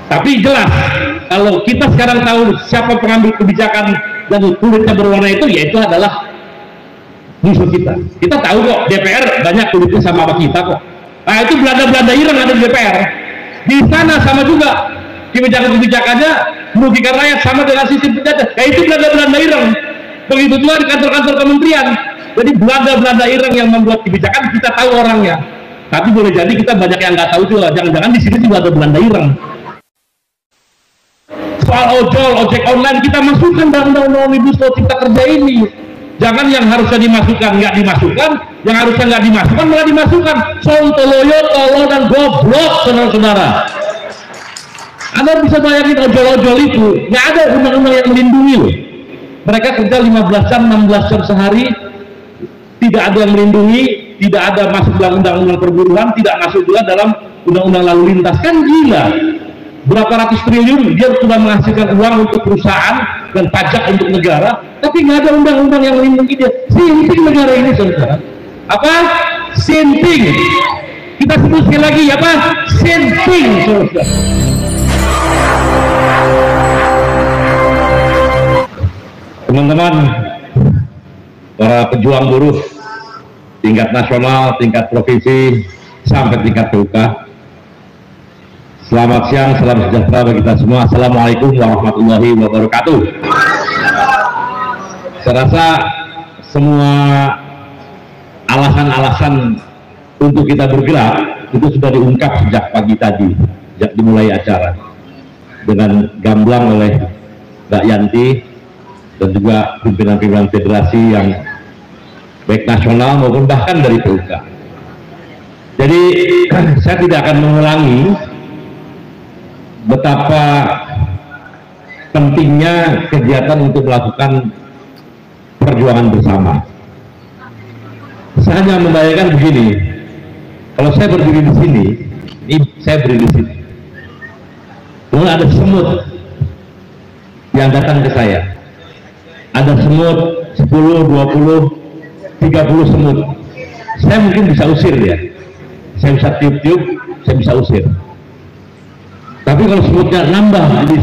Tapi jelas kalau kita sekarang tahu siapa pengambil kebijakan dan kulitnya berwarna itu, yaitu adalah musuh kita. Kita tahu kok DPR banyak kulitnya sama kita kok. Nah itu Belanda Ireng ada di DPR. Di sana sama juga kebijakan-kebijakannya merugikan rakyat, sama dengan sistem penjajah. Nah itu Belanda Ireng. Begitu juga di kantor-kantor kementerian. Jadi Belanda Ireng yang membuat kebijakan, kita tahu orangnya. Tapi boleh jadi kita banyak yang nggak tahu juga. Jangan-jangan di sini juga ada Belanda Ireng. Soal ojek online kita masukkan dalam undang-undang Omnibus Law Cipta Kerja ini. Jangan yang harusnya dimasukkan nggak dimasukkan, yang harusnya nggak dimasukkan malah dimasukkan. Sontoloyo, tolo dan goblok, saudara-saudara. Anda bisa bayangin ojol-ojol itu, nggak ada undang-undang yang melindungi loh. Mereka kerja 15 jam, 16 jam sehari, tidak ada yang melindungi, tidak ada masuk dalam undang-undang perburuan, tidak masuk juga dalam undang-undang lalu lintas. Kan gila. Berapa ratus triliun dia sudah menghasilkan uang untuk perusahaan dan pajak untuk negara, tapi nggak ada undang-undang yang melindungi dia. Sinting negara ini, saudara. Apa? Sinting. Kita sebut sekali lagi, apa? Sinting, saudara. Teman-teman, para pejuang buruh tingkat nasional, tingkat provinsi, sampai tingkat PUK. Selamat siang, salam sejahtera bagi kita semua. Assalamualaikum warahmatullahi wabarakatuh. Saya rasa semua alasan-alasan untuk kita bergerak itu sudah diungkap sejak pagi tadi, sejak dimulai acara, dengan gamblang oleh Mbak Yanti dan juga pimpinan-pimpinan federasi yang baik nasional maupun bahkan dari PUK. Jadi saya tidak akan mengulangi betapa pentingnya kegiatan untuk melakukan perjuangan bersama. Saya hanya membayangkan begini, kalau saya berdiri di sini, ini saya berdiri di sini, kemudian ada semut yang datang ke saya, ada semut 10, 20, 30 semut, saya mungkin bisa usir ya, saya bisa tiup-tiup, saya bisa usir. Tapi kalau semutnya nambah jadi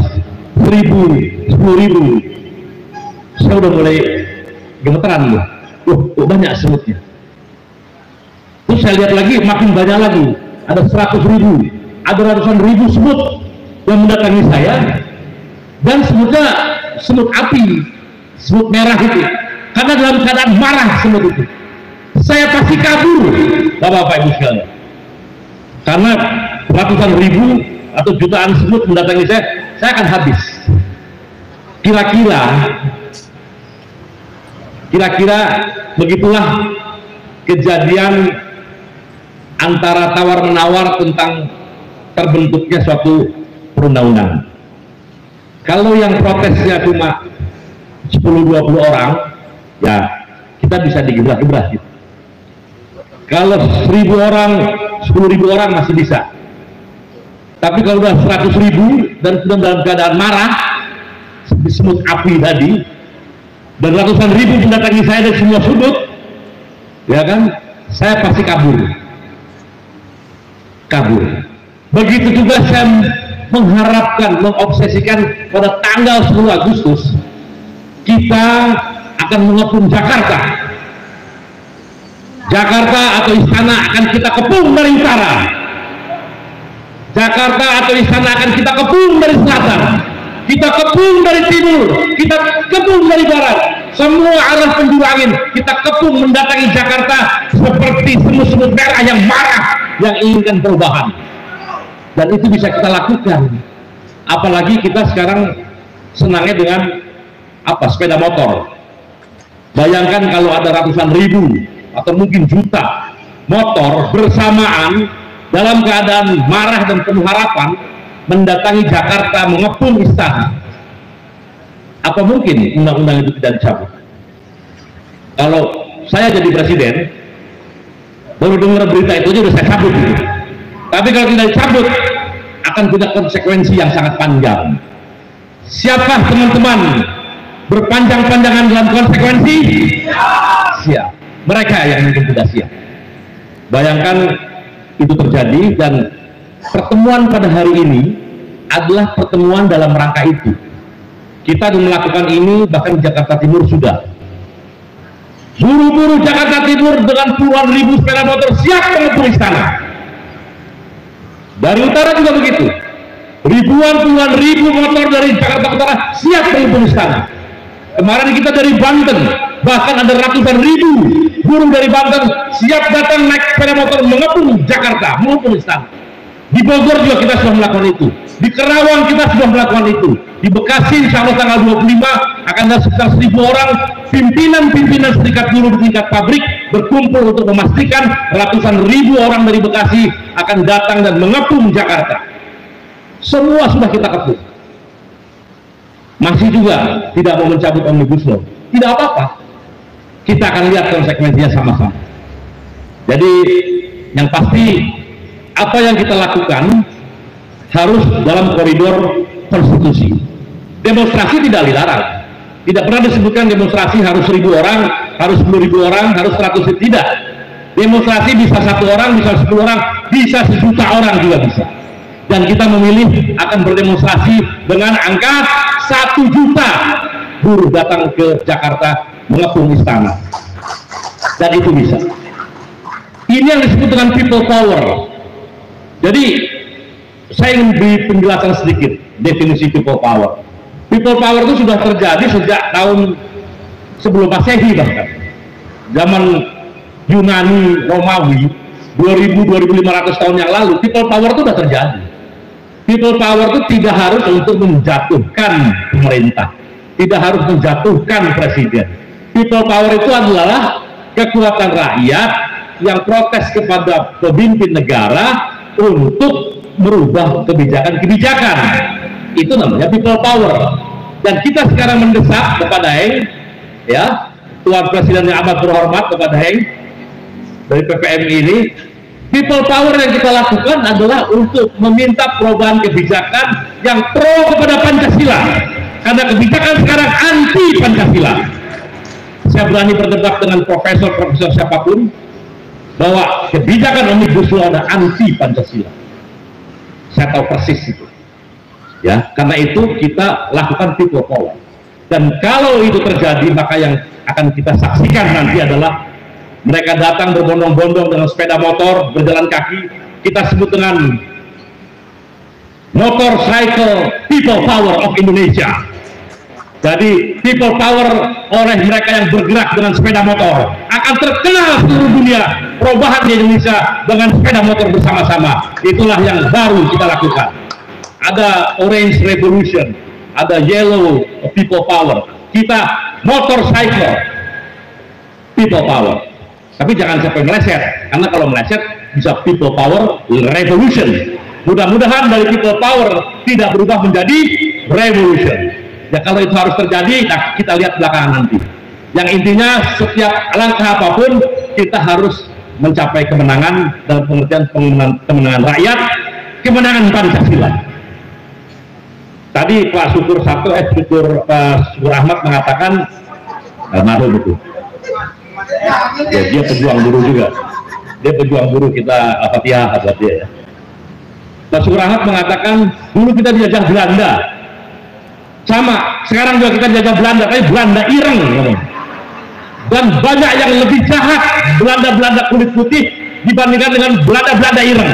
1000, 10.000, saya udah mulai gemeteran loh. Kok banyak semutnya. Terus saya lihat lagi makin banyak lagi, ada 100.000, ada ratusan ribu semut yang mendatangi saya, dan semutnya semut api, semut merah itu. Karena dalam keadaan marah semut itu. Saya pasti kabur, Bapak Ibu sekalian. Karena ratusan ribu atau jutaan semut mendatangi saya akan habis. Kira-kira begitulah kejadian antara tawar-menawar tentang terbentuknya suatu perundang-undangan. Kalau yang protesnya cuma 10-20 orang, ya kita bisa digebrak-gebrak gitu. Kalau 1.000 orang, 10.000 orang masih bisa. Tapi kalau udah 100.000 dan sudah dalam keadaan marah seperti semut api tadi, dan ratusan ribu mendatangi saya dari semua sudut, ya kan, saya pasti kabur. Begitu juga saya mengharapkan, mengobsesikan pada tanggal 10 Agustus kita akan mengepung Jakarta atau istana akan kita kepung dari utara, Jakarta atau istana akan kita kepung dari selatan, kita kepung dari timur, kita kepung dari barat, semua arah penjuru angin kita kepung mendatangi Jakarta seperti semut-semut merah yang marah, yang inginkan perubahan. Dan itu bisa kita lakukan, apalagi kita sekarang senangnya dengan sepeda motor. Bayangkan kalau ada ratusan ribu atau mungkin juta motor bersamaan dalam keadaan marah dan penuh harapan mendatangi Jakarta, mengepung istana. Apa mungkin undang-undang itu tidak dicabut? Kalau saya jadi presiden, baru dengar berita itu aja udah saya cabut gitu. Tapi kalau tidak dicabut akan punya konsekuensi yang sangat panjang. Siapa teman-teman berpanjang-panjangan dalam konsekuensi? Siap. Mereka yang mungkin tidak siap. Bayangkan itu terjadi, dan pertemuan pada hari ini adalah pertemuan dalam rangka itu. Kita melakukan ini bahkan di Jakarta Timur sudah. Buru-buru Jakarta Timur dengan puluhan ribu sepeda motor siap mengepung istana. Dari utara juga begitu. Ribuan puluhan ribu motor dari Jakarta Utara siap mengepung istana. Kemarin kita dari Banten, bahkan ada ratusan ribu buruh dari Banten siap datang naik sepeda motor mengepung Jakarta, mengepung istana. Di Bogor juga kita sudah melakukan itu. Di Kerawang kita sudah melakukan itu. Di Bekasi insya Allah tanggal 25 akan ada sekitar 1.000 orang pimpinan-pimpinan serikat buruh di tingkat pabrik berkumpul untuk memastikan ratusan ribu orang dari Bekasi akan datang dan mengepung Jakarta. Semua sudah kita kepung. Masih juga tidak mau mencabut Omnibus Law. Tidak apa-apa. Kita akan lihat konsekuensinya sama-sama. Jadi yang pasti apa yang kita lakukan harus dalam koridor konstitusi. Demonstrasi tidak dilarang. Tidak pernah disebutkan demonstrasi harus 1.000 orang, harus 10.000 orang, harus 100.000. Tidak. Demonstrasi bisa 1 orang, bisa 10 orang, bisa 1 juta orang juga bisa. Dan kita memilih akan berdemonstrasi dengan angka 1 juta buruh datang ke Jakarta mengepung istana. Dan itu bisa. Ini yang disebut dengan people power. Jadi saya ingin beri penjelasan sedikit definisi people power. People power itu sudah terjadi sejak tahun sebelum Masehi, bahkan zaman Yunani, Romawi, 2000-2500 tahun yang lalu. People power itu sudah terjadi. People power itu tidak harus untuk menjatuhkan pemerintah, tidak harus menjatuhkan presiden. People power itu adalah kekuatan rakyat yang protes kepada pemimpin negara untuk merubah kebijakan-kebijakan. Itu namanya people power. Dan kita sekarang mendesak kepada Heng, ya, Tuan Presiden yang amat berhormat kepada Heng dari PPM ini, people power yang kita lakukan adalah untuk meminta perubahan kebijakan yang pro kepada Pancasila. Karena kebijakan sekarang anti Pancasila. Saya berani berdebat dengan profesor-profesor siapapun bahwa kebijakan Omnibus Law ada anti Pancasila. Saya tahu persis itu, ya. Karena itu kita lakukan people power. Dan kalau itu terjadi, maka yang akan kita saksikan nanti adalah mereka datang berbondong-bondong dengan sepeda motor, berjalan kaki. Kita sebut dengan motorcycle people power of Indonesia. Jadi people power oleh mereka yang bergerak dengan sepeda motor akan terkenal seluruh dunia. Perubahan di Indonesia dengan sepeda motor bersama-sama, itulah yang baru kita lakukan. Ada orange revolution, ada yellow people power. Kita motorcycle people power. Tapi jangan sampai meleset, karena kalau meleset bisa people power revolution. Mudah-mudahan dari people power tidak berubah menjadi revolution. Ya kalau itu harus terjadi, nah kita lihat belakangan nanti. Yang intinya setiap langkah apapun kita harus mencapai kemenangan dalam pengertian kemenangan rakyat, kemenangan Pancasila. Tadi Pak Syukur Ahmad mengatakan, malu betul. Ya, dia pejuang buruh juga. Dia pejuang buruh, kita Al-Fatihah buat dia ya. Pak Syukur Ahmad mengatakan dulu kita dijajah Belanda. Sama, sekarang juga kita dijajah Belanda, tapi Belanda ireng. Dan banyak yang lebih jahat Belanda-Belanda kulit putih dibandingkan dengan Belanda-Belanda ireng.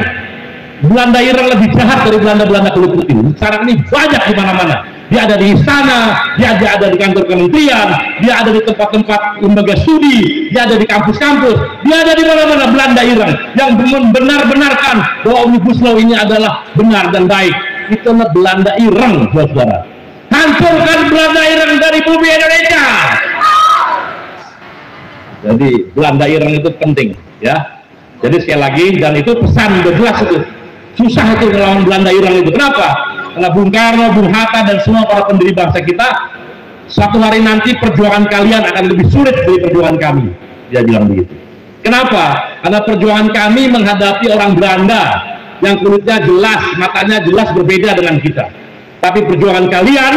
Belanda ireng lebih jahat dari Belanda-Belanda kulit putih. Sekarang ini banyak di mana-mana. Dia ada di istana, dia ada di kantor kementerian, dia ada di tempat-tempat lembaga studi, dia ada di kampus-kampus, dia ada di mana-mana Belanda ireng yang benar-benarkan bahwa Omnibus Law ini adalah benar dan baik. Itu adalah Belanda ireng, saudara. Hancurkan Belanda ireng dari bumi Indonesia. Jadi Belanda ireng itu penting, ya. Jadi sekali lagi, dan itu pesan udah jelas itu. Susah itu melawan Belanda ireng itu. Kenapa? Karena Bung Karno, Bung Hatta, dan semua para pendiri bangsa kita, suatu hari nanti perjuangan kalian akan lebih sulit dari perjuangan kami. Dia bilang begitu. Kenapa? Karena perjuangan kami menghadapi orang Belanda yang kulitnya jelas, matanya jelas berbeda dengan kita. Tapi perjuangan kalian,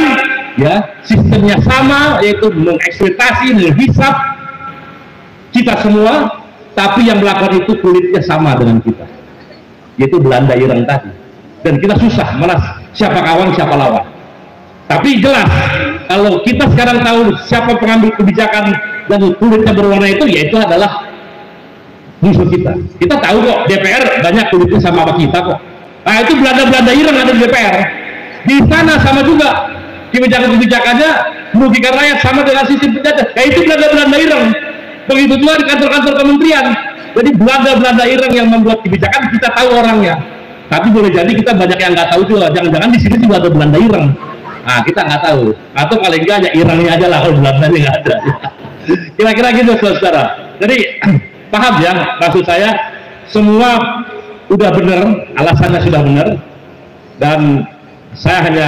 ya, sistemnya sama, yaitu mengeksploitasi, menghisap kita semua, tapi yang melakukan itu kulitnya sama dengan kita, yaitu Belanda ireng tadi. Dan kita susah, malah siapa kawan, siapa lawan. Tapi jelas, kalau kita sekarang tahu siapa pengambil kebijakan dan kulitnya berwarna itu, yaitu adalah musuh kita. Kita tahu kok, DPR banyak kulitnya sama kita kok. Nah itu Belanda-Belanda Ireng ada di DPR. Di sana sama juga, kebijakan-kebijakannya merugikan rakyat sama dengan sistem penjajah. Nah itu Belanda-Belanda Ireng. Begitu juga di kantor-kantor kementerian. Jadi Belanda-Belanda Ireng yang membuat kebijakan, kita tahu orangnya. Tapi boleh jadi kita banyak yang nggak tahu juga. Jangan-jangan di sini juga ada Belanda Ireng. Nah kita nggak tahu. Atau paling nggak ya Irengnya aja lah, kalau Belandanya nggak ada. Kira-kira gitu saudara. Jadi paham ya maksud saya, semua udah benar, alasannya sudah benar, dan saya hanya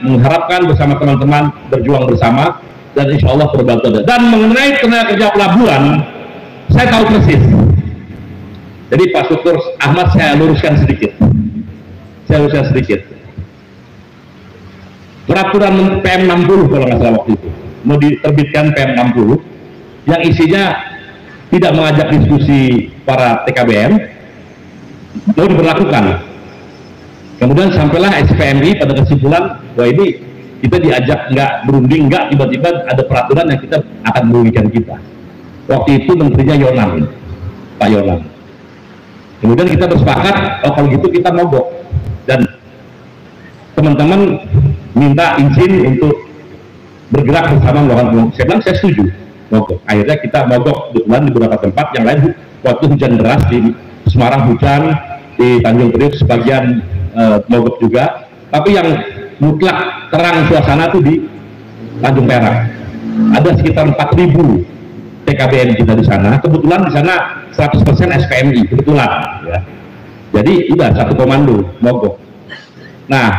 mengharapkan bersama teman-teman berjuang bersama, dan insya Allah berbantu. Dan mengenai tenaga kerja pelabuhan, saya tahu persis. Jadi Pak Syukur Ahmad saya luruskan sedikit. Peraturan PM 60 kalau nggak salah waktu itu mau diterbitkan PM 60 yang isinya tidak mengajak diskusi para TKBM, mau diberlakukan. Kemudian sampailah SPMI pada kesimpulan bahwa ini kita diajak nggak berunding, nggak tiba-tiba ada peraturan yang kita akan merugikan kita. Waktu itu menterinya Yonan, Pak Yonan. Kemudian kita bersepakat, oh kalau gitu kita mogok, dan teman-teman minta izin untuk bergerak bersama melakukan mogok. Saya bilang saya setuju mogok. Akhirnya kita mogok di beberapa tempat, yang lain waktu hujan deras di Semarang hujan, di Tanjung Priok sebagian mogok juga, tapi yang mutlak terang suasana itu di Tanjung Perak. Ada sekitar 4.000 TKBM kita di sana. Kebetulan di sana 100% SPMI kebetulan ya. Jadi udah satu komando mogok. Nah,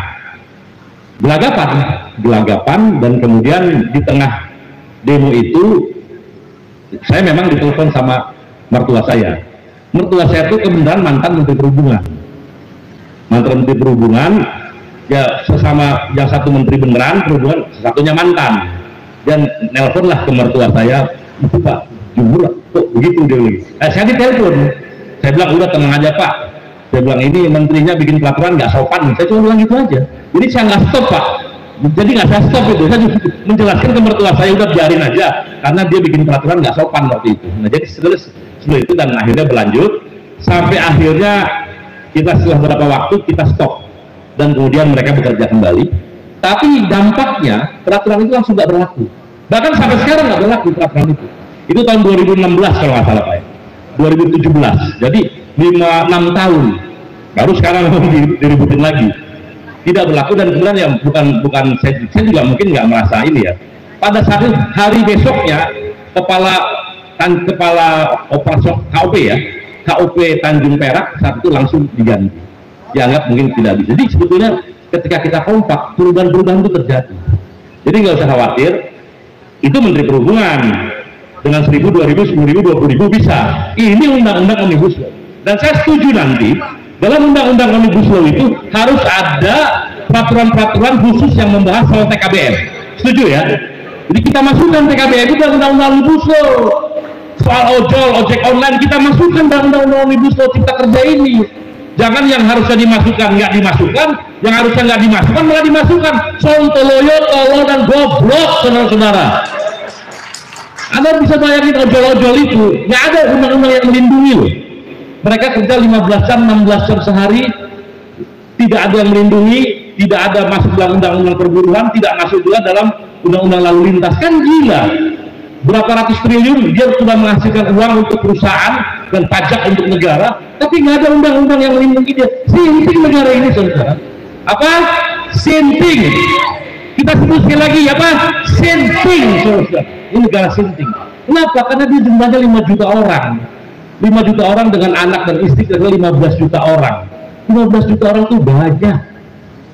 gelagapan dan kemudian di tengah demo itu saya memang ditelepon sama mertua saya. Mertua saya itu kebenaran mantan Menteri Perhubungan, ya sesama yang satu menteri beneran perhubungan, satunya mantan. Dan nelponlah ke mertua saya, itu Pak jujur kok begitu dia lagi. Saya ditelepon, saya bilang udah tenang aja Pak. Saya bilang ini menterinya bikin peraturan nggak sopan. Saya cuma bilang gitu aja. Jadi saya nggak stop Pak. Jadi nggak saya stop itu. Saya menjelaskan ke mertua saya udah biarin aja, karena dia bikin peraturan nggak sopan waktu itu. Nah jadi setelah itu dan akhirnya berlanjut sampai akhirnya kita setelah beberapa waktu kita stop dan kemudian mereka bekerja kembali. Tapi dampaknya peraturan itu langsung nggak berlaku. Bahkan sampai sekarang nggak berlaku peraturan itu. Itu tahun 2016 kalau nggak salah Pak ya. 2017. Jadi 5-6 tahun. Baru sekarang diributin lagi. Tidak berlaku dan kemudian ya bukan saya juga mungkin nggak merasa ini ya. Pada saat itu, hari besoknya kepala operasi KOP ya, KOP Tanjung Perak saat itu langsung diganti. Dianggap mungkin tidak bisa. Jadi sebetulnya ketika kita kompak perubahan-perubahan itu terjadi. Jadi nggak usah khawatir. Itu Menteri Perhubungan dengan 1.000, 2.000, 10.000, 20.000 bisa. Ini undang-undang Omnibus Law. Dan saya setuju nanti dalam undang-undang Omnibus Law itu harus ada peraturan-peraturan khusus yang membahas soal TKBM. Setuju ya? Jadi kita masukkan TKBM itu dalam undang-undang Omnibus Law. Soal ojol, ojek online kita masukkan dalam undang-undang Omnibus Law Cipta Kerja ini. Jangan yang harusnya dimasukkan nggak dimasukkan, yang harusnya nggak dimasukkan malah dimasukkan. Sontoloyo, tolol dan goblok saudara-saudara. Anda bisa bayangin ojol-ojol itu, nggak ada undang-undang yang melindungi loh. Mereka kerja 15 jam, 16 jam sehari, tidak ada yang melindungi, tidak ada masuk dalam undang-undang perburuan, tidak masuk juga dalam undang-undang lalu lintas. Kan gila. Berapa ratus triliun dia sudah menghasilkan uang untuk perusahaan dan pajak untuk negara, tapi nggak ada undang-undang yang melindungi dia. Sinting negara ini saudara. Apa? Sinting. Kita sebut sekali lagi apa? Sinting saudara. Ini negara sinting. Kenapa? Karena dia jumlahnya 5 juta orang. 5 juta orang dengan anak dan istri adalah 15 juta orang. 15 juta orang itu banyak.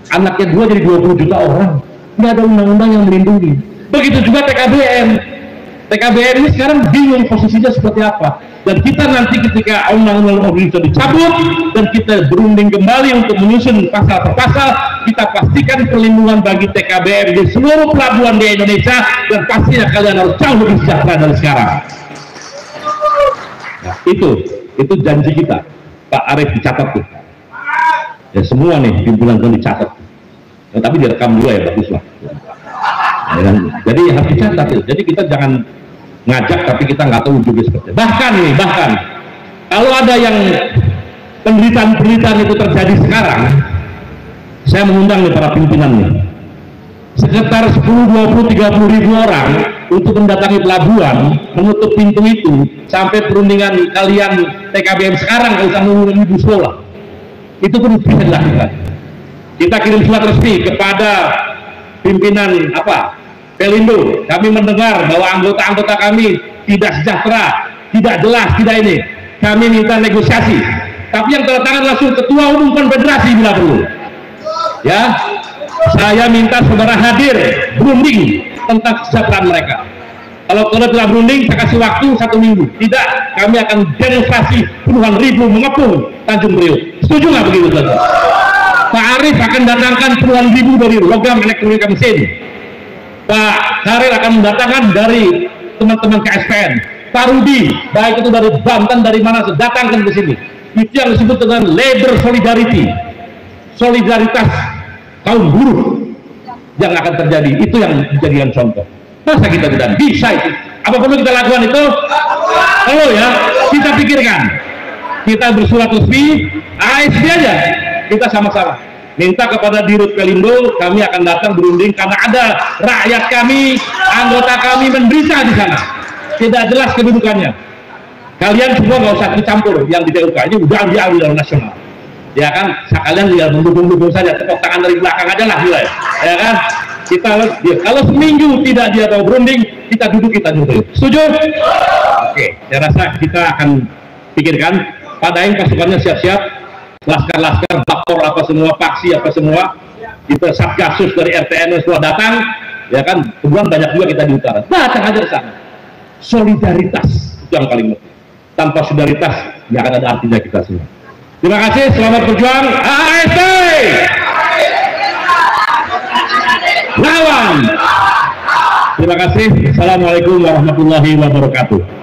Anaknya 2 jadi 20 juta orang. Nggak ada undang-undang yang melindungi. Begitu juga TKBM. TKBM ini sekarang bingung posisinya seperti apa. Dan kita nanti ketika undang-undang Omnibus Law dicabut dan kita berunding kembali untuk menyusun pasal per pasal, kita pastikan perlindungan bagi TKBM di seluruh pelabuhan di Indonesia, dan pastinya kalian harus jauh lebih sejahtera dari sekarang. Nah, itu janji kita. Pak Arief dicatat tuh. Ya semua nih pimpinan dicatat. tapi direkam juga ya, bagus lah. Jadi harus dicatat. Jadi kita jangan ngajak tapi kita nggak tahu ujungnya seperti itu. Bahkan kalau ada yang penderitaan itu terjadi sekarang, saya mengundang nih para pimpinan nih, sekitar 10, 20, 30 ribu orang untuk mendatangi pelabuhan, menutup pintu itu sampai perundingan kalian TKBM sekarang kalau usah nunggu ibu sekolah. Itu pun bisa dilakukan. Kita kirim surat resmi kepada pimpinan Pelindo. Kami mendengar bahwa anggota-anggota kami tidak sejahtera, tidak jelas, tidak ini. Kami minta negosiasi. Tapi yang tanda tangan langsung Ketua Umum Konfederasi bila perlu. Ya, saya minta saudara hadir berunding tentang kesejahteraan mereka. Kalau tidak berunding, saya kasih waktu 1 minggu. Tidak, kami akan demonstrasi puluhan ribu mengepung Tanjung Priok. Setuju nggak begitu, saudara? Pak Arief akan datangkan puluhan ribu dari logam elektronik mesin. Pak Karel akan mendatangkan dari teman-teman KSPN. Pak Rudi, baik itu dari Banten, dari mana, datangkan ke sini. Itu yang disebut dengan labor solidarity, solidaritas kaum buruh yang akan terjadi. Itu yang dijadikan contoh. Masa kita tidak bisa itu? Apa perlu kita lakukan itu? Oh ya, kita pikirkan. Kita bersurat resmi, ASB aja. Kita sama-sama minta kepada Dirut Pelindo, kami akan datang berunding karena ada rakyat kami, anggota kami menderita di sana. Tidak jelas kedudukannya. Kalian semua nggak usah dicampur yang di TUK, ini udah diambil oleh nasional. Ya kan, sekalian lihat mendukung-dukung saja, tepuk tangan dari belakang aja lah, ya kan? Kita kalau seminggu tidak dia mau berunding, kita duduk. Setuju? Oke, saya rasa kita akan pikirkan. Padain pasukannya siap-siap, laskar-laskar, bakor apa semua, paksi apa semua, kita satgasus dari RTN semua datang, ya kan? Kemudian banyak juga kita di utara. Datang aja ke sana. Solidaritas itu yang paling penting. Tanpa solidaritas nggak akan ada artinya kita semua. Terima kasih, selamat berjuang. ASD lawan. Terima kasih. Assalamualaikum warahmatullahi wabarakatuh.